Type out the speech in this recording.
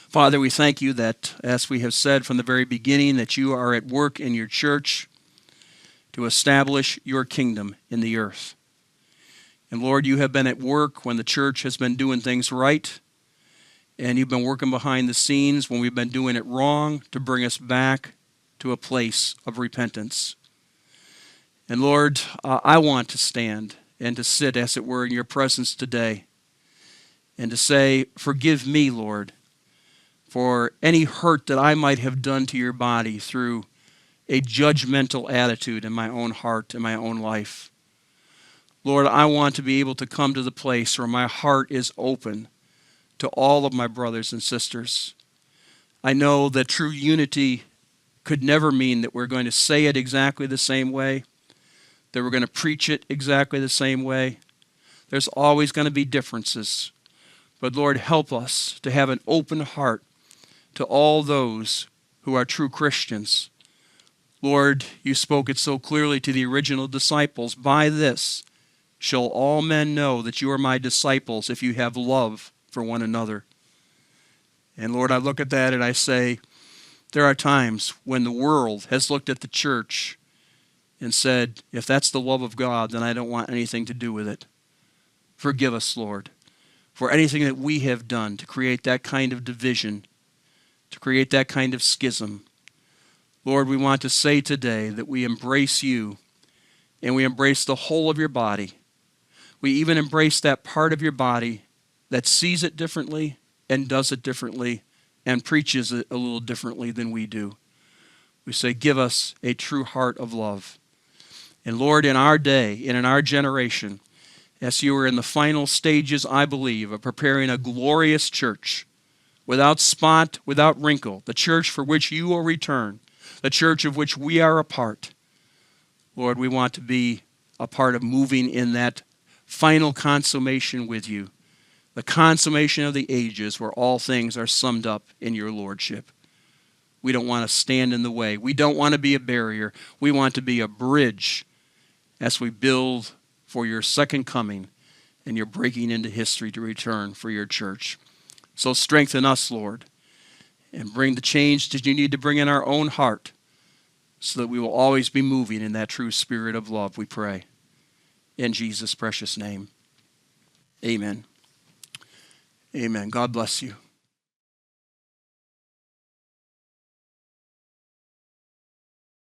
Father, we thank you that, as we have said from the very beginning, that you are at work in your church to establish your kingdom in the earth. And Lord, you have been at work when the church has been doing things right, and you've been working behind the scenes when we've been doing it wrong to bring us back to a place of repentance. And Lord, I want to stand and to sit, as it were, in your presence today and to say, forgive me, Lord, for any hurt that I might have done to your body through a judgmental attitude in my own heart and my own life. Lord, I want to be able to come to the place where my heart is open to all of my brothers and sisters. I know that true unity could never mean that we're going to say it exactly the same way, that we're going to preach it exactly the same way. There's always going to be differences. But Lord, help us to have an open heart to all those who are true Christians. Lord, you spoke it so clearly to the original disciples. By this shall all men know that you are my disciples, if you have love for one another. And Lord, I look at that and I say, there are times when the world has looked at the church and said, if that's the love of God, then I don't want anything to do with it. Forgive us, Lord, for anything that we have done to create that kind of division, to create that kind of schism. Lord, we want to say today that we embrace you and we embrace the whole of your body. We even embrace that part of your body that sees it differently and does it differently and preaches it a little differently than we do. We say, give us a true heart of love. And Lord, in our day and in our generation, as you are in the final stages, I believe, of preparing a glorious church, without spot, without wrinkle, the church for which you will return, the church of which we are a part. Lord, we want to be a part of moving in that final consummation with you, the consummation of the ages where all things are summed up in your lordship. We don't want to stand in the way. We don't want to be a barrier. We want to be a bridge as we build for your second coming and your breaking into history to return for your church. So strengthen us, Lord, and bring the change that you need to bring in our own heart so that we will always be moving in that true spirit of love, we pray. In Jesus' precious name, amen. Amen. God bless you.